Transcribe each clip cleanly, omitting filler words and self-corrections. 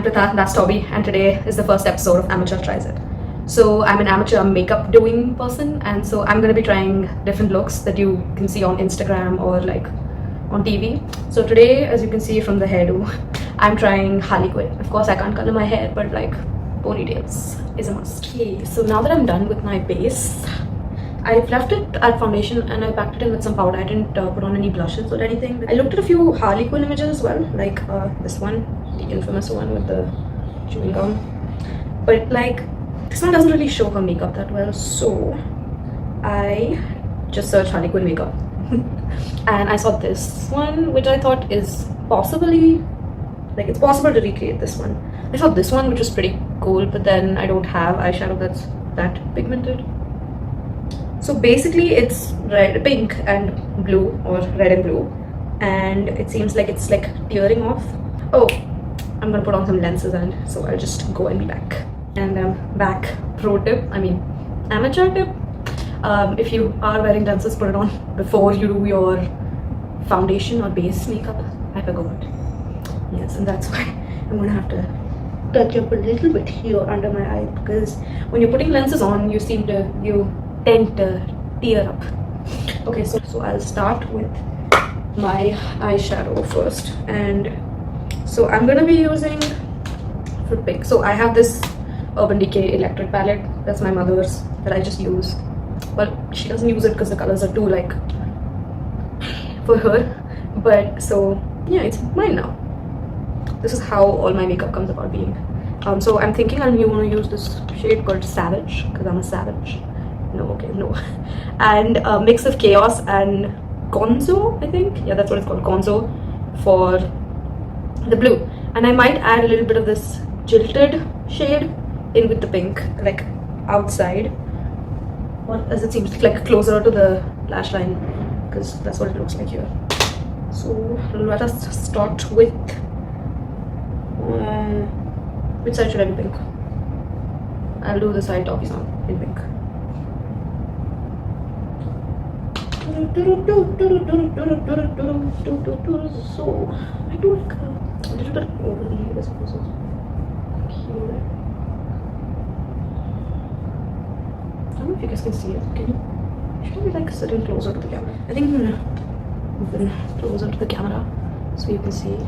Pritha, that's Toby, and today is the first episode of Amateur Tries It. So I'm an amateur makeup doing person, and so I'm gonna be trying different looks that you can see on Instagram or like on TV. So today, as you can see from the hairdo, I'm trying Harley Quinn. Of course, I can't color my hair, but like ponytails is a must. Okay, so now that I'm done with my base, I've left it at foundation and I packed it in with some powder. I didn't put on any blushes or anything. I looked at a few Harley Quinn images as well, like this one, the infamous one with the chewing gum. But like, this one doesn't really show her makeup that well, so I just searched Harley Quinn makeup. And I saw this one, which I thought is possibly, like it's possible to recreate this one. I saw this one, which was pretty cool, but then I don't have eyeshadow that's that pigmented. So basically it's pink and blue, or red and blue, and it seems like it's like tearing off. Oh, I'm gonna put on some lenses, and so I'll just go and be back. And I'm back. Pro tip, I mean amateur tip, if you are wearing lenses, put it on before you do your foundation or base makeup. I forgot. Yes, and that's why I'm gonna have to touch up a little bit here under my eye, because when you're putting lenses on, you tend to tear up. Okay, so I'll start with my eyeshadow first, and so I'm gonna be using for pink. So I have this Urban Decay electric palette. That's my mother's that I just use. Well, she doesn't use it because the colors are too like for her. But so yeah, it's mine now. This is how all my makeup comes about being. So I'm thinking I'm gonna use this shade called Savage, because I'm a savage. No, okay, no. And a mix of Chaos and Gonzo, I think. Yeah, that's what it's called, Gonzo, for the blue. And I might add a little bit of this Jilted shade in with the pink, like outside, or as it seems like closer to the lash line, because that's what it looks like here. So let us start with which side should I do pink? I'll do the side Toby's on in pink. So I do like a little bit over the ears also. Here. I don't know if you guys can see it. Can you? Should I be like sitting closer to the camera? I think I'm gonna move in closer to the camera so you can see.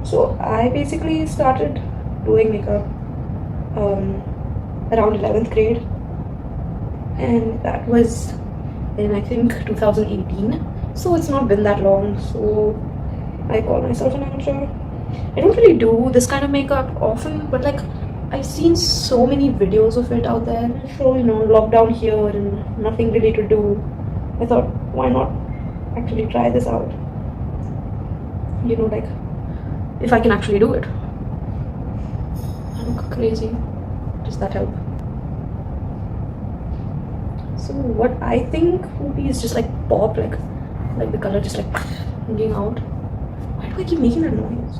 So I basically started doing makeup around 11th grade, and that was in I think 2018. So it's not been that long, so I call myself an amateur. I don't really do this kind of makeup often, but like I've seen so many videos of it out there. So lockdown here and nothing really to do, I thought, why not actually try this out? Like if I can actually do it. I look crazy. Does that help? So what I think would be is just like pop, like the color just like hanging out. Why do I keep making that noise?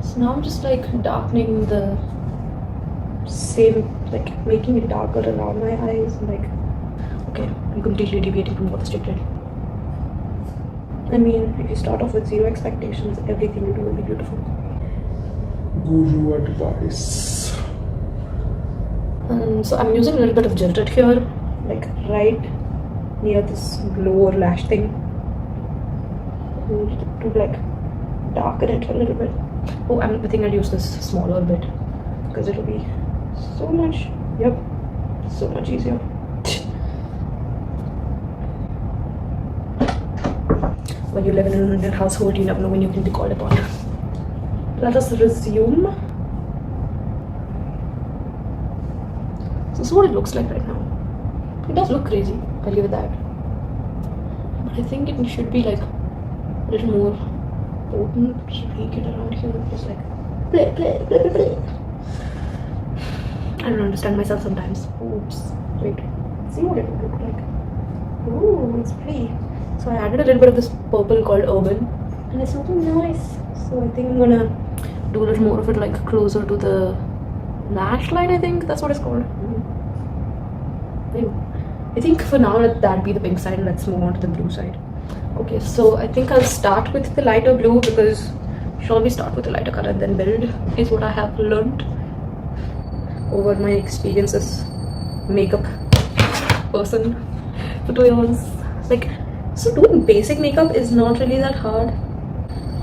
So now I'm just like darkening the same, like making it darker around my eyes. Like, okay, I'm completely deviating from what the script did. I mean, if you start off with zero expectations, everything you do will be beautiful. Guru advice. So I'm using a little bit of Jilted here, like right near this lower lash thing, to like darken it a little bit. Oh, I think I'll use this smaller bit because it'll be so much, so much easier. When you live in an Indian household, you never know when you can be called upon. Let us resume. So this is what it looks like right now. It does look crazy, I'll give it that. But I think it should be like a little more potent. Make it around here, just like play. I don't understand myself sometimes. Oops. Wait. See what it would look like. Ooh, it's pretty. So I added a little bit of this purple called Urban, and it's looking nice. So I think I'm gonna do a little more of it like closer to the lash line. I think that's what it's called. I think for now let that be the pink side and let's move on to the blue side. Okay, so I think I'll start with the lighter blue because shall we start with the lighter color and then build is what I have learned over my experience as makeup person for 2 years. Like, so doing basic makeup is not really that hard.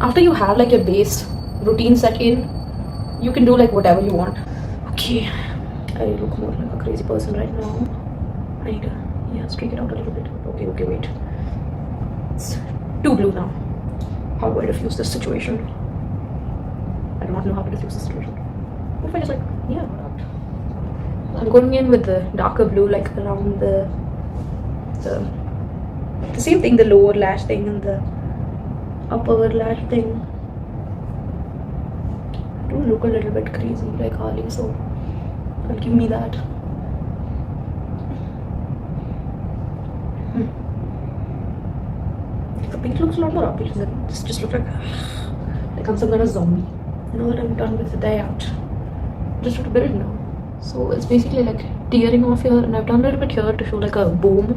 After you have like your base routine set in, you can do like whatever you want. Okay, I look more like a crazy person right now. I need to, streak it out a little bit. Okay, wait. It's too blue now. How do I diffuse this situation? I do not know how to diffuse this situation. What if I just I'm going in with the darker blue, like around the same thing, the lower lash thing and the upper lash thing. I do look a little bit crazy like Harley, so I'll give me that. The pink looks a lot more obvious. This just looks like I'm some kind of zombie. You know what, I'm done with the day out. Just have to build now. So it's basically like tearing off here, and I've done a little bit here to show like a boom.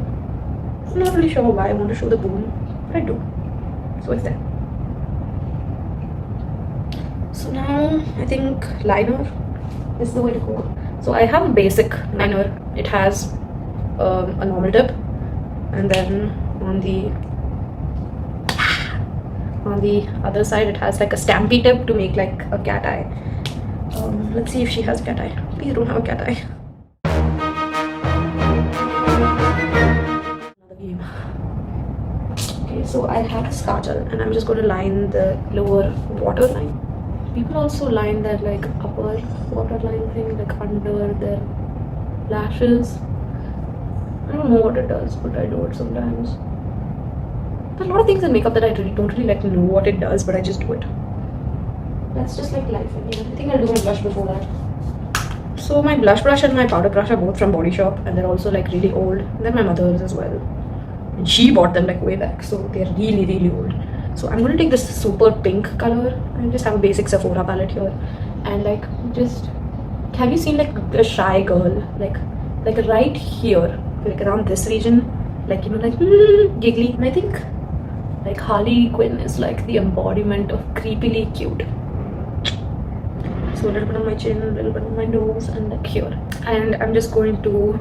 I'm not really sure why I want to show the boom, but I do. So it's there. So now I think liner is the way to go. So I have a basic liner. It has a normal tip, and then on the other side it has like a stampy tip to make like a cat eye. Let's see if she has a cat eye. Please don't have a cat eye. Another game. Okay, so I have this kajal and I'm just going to line the lower waterline. People also line that like upper waterline thing like under their lashes. I don't know what it does, but I do it sometimes. There are a lot of things in makeup that I don't really like know what it does, but I just do it. That's just like life. I think I'll do my blush before that. So my blush brush and my powder brush are both from Body Shop, and they're also like really old. And then my mother's as well. And she bought them like way back, so they're really, really old. So I'm gonna take this super pink color. I just have a basic Sephora palette here, and like just have you seen like a shy girl like right here, like around this region, like like giggly. And I think like Harley Quinn is like the embodiment of creepily cute. So a little bit on my chin, a little bit on my nose, and like here. And I'm just going to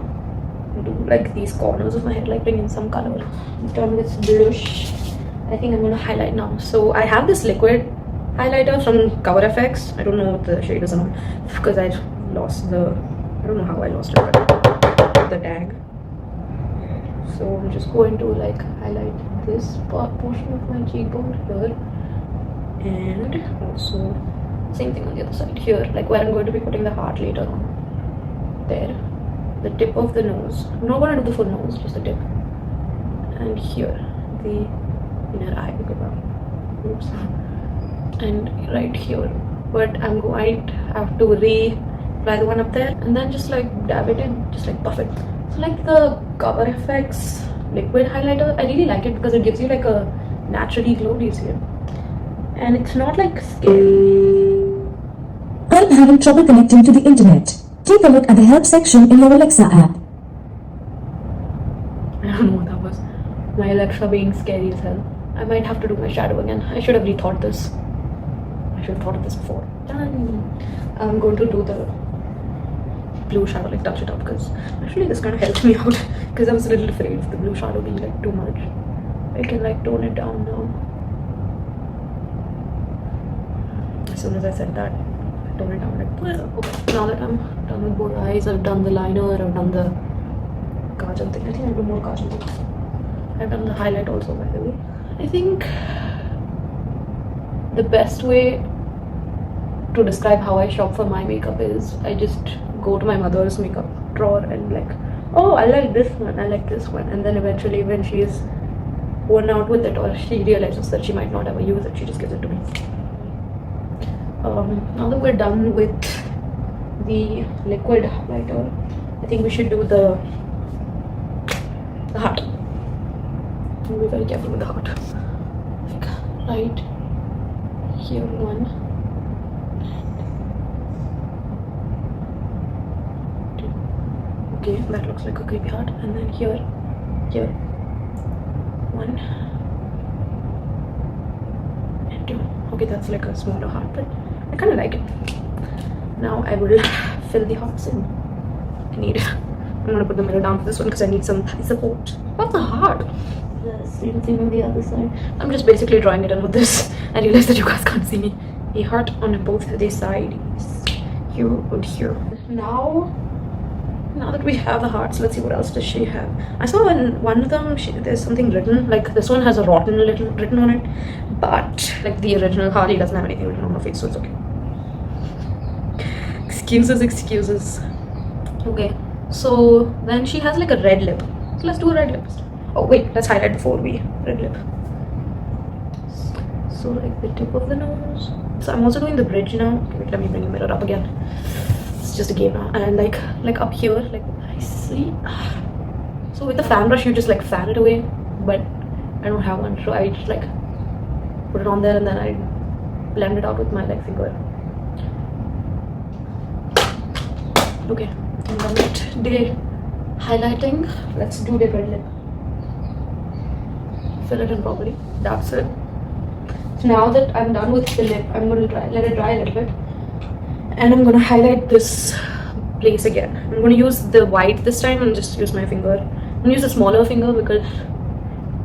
do like these corners of my head, like bring in some color. Done with blush. I think I'm gonna highlight now. So I have this liquid highlighter from Cover FX. I don't know what the shade is on because I lost the. I don't know how I lost it, but the tag. So I'm just going to like highlight this portion of my cheekbone here, and also same thing on the other side here, like where I'm going to be putting the heart later on. There, the tip of the nose. I'm not going to do the full nose, just the tip. And here, the inner eye. Oops. And right here. But I'm going to have to re-apply the one up there, and then just like dab it in, just like buff it. So like the Cover FX liquid highlighter, I really like it because it gives you like a naturally glow, do you see it? And it's not like scary. I'm having trouble connecting to the internet. Take a look at the help section in your Alexa app. I don't know what that was. My Alexa being scary as hell. I might have to do my shadow again. I should have rethought this. I should have thought of this before. Done. I'm going to do the blue shadow, like touch it up, because actually this kind of helped me out because I was a little afraid of the blue shadow being like too much. I can like tone it down now. As soon as I said that, I toned it down like, well, okay. Now that I'm done with both eyes, I've done the liner, I've done the kajal thing. I think I'll do more kajal things. I've done the highlight also, by the way. I think the best way to describe how I shop for my makeup is I just go to my mother's makeup drawer and like, oh, I like this one, I like this one, and then eventually when she is worn out with it or she realizes that she might not ever use it, she just gives it to me. Now that we're done with the liquid highlighter, I think we should do the heart. I'll be very careful with the heart. Like right here one. Okay, that looks like a creepy heart. And then here, 1 and 2. Okay, that's like a smaller heart, but I kind of like it. Now I will fill the hearts in. I'm gonna put the mirror down for this one because I need some thigh support. What's a heart? The same thing on the other side. I'm just basically drawing it in with this. I realize that you guys can't see me. A heart on both the sides. Here and here. Now that we have the hearts, let's see what else does she have. I saw in one of them there's something written, like this one has a rotten little written on it, but like the original Harley doesn't have anything written on her face, so it's okay. Excuses. Okay, so then she has like a red lip. So let's do a red lip. Oh wait, let's highlight before we red lip. So like the tip of the nose. So I'm also doing the bridge now. Okay, wait, let me bring the mirror up again. It's just a game now. And like up here, like nicely. So with the fan brush, you just like fan it away, but I don't have one, so I just like put it on there and then I blend it out with my like finger. Okay, and then the highlighting. Let's do the red lip. Fill it in properly. That's it. So now that I'm done with the lip, I'm going to let it dry a little bit. And I'm going to highlight this place again. I'm going to use the white this time and just use my finger. I'm going to use a smaller finger because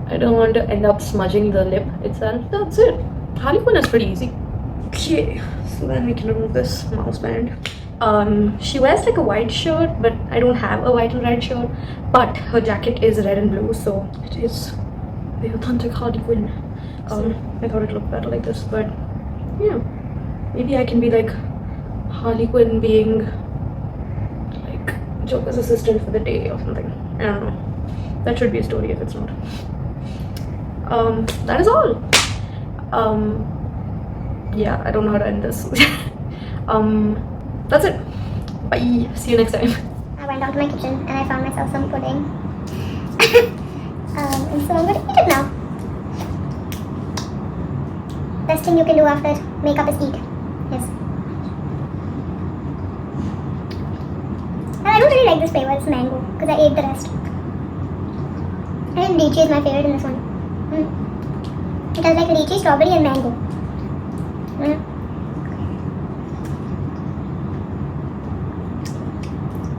I don't want to end up smudging the lip itself. That's it. Harley Quinn is pretty easy. Okay, so then we can remove this mouse band. She wears like a white shirt, but I don't have a white and red shirt. But her jacket is red and blue, so it is the authentic Harley Quinn. I thought it looked better like this, but yeah, maybe I can be like Harley Quinn being like Joker's assistant for the day or something. I don't know. That should be a story if it's not. That is all. Yeah, I don't know how to end this. That's it. Bye. See you next time. I went out to my kitchen and I found myself some pudding. And so I'm going to eat it now. Best thing you can do after makeup is eat. Yes. And I don't really like this flavor, it's mango, because I ate the rest. I think lychee is my favorite in this one. It has like lychee, strawberry and mango.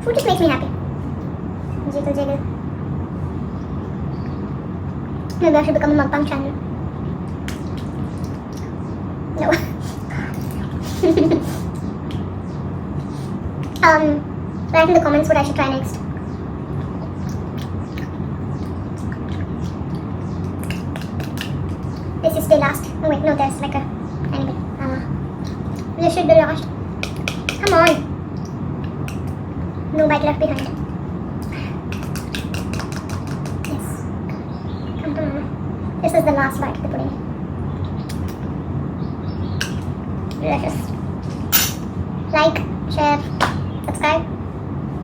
Food just makes me happy. Jiggle. Maybe I should become a mukbang channel. No. Write in the comments what I should try next. This is the last. Oh wait, no, there's like a anyway. This should be last. Come on. No bite left behind. Yes. Come on. This is the last bite of the pudding. Delicious. Like, share, subscribe.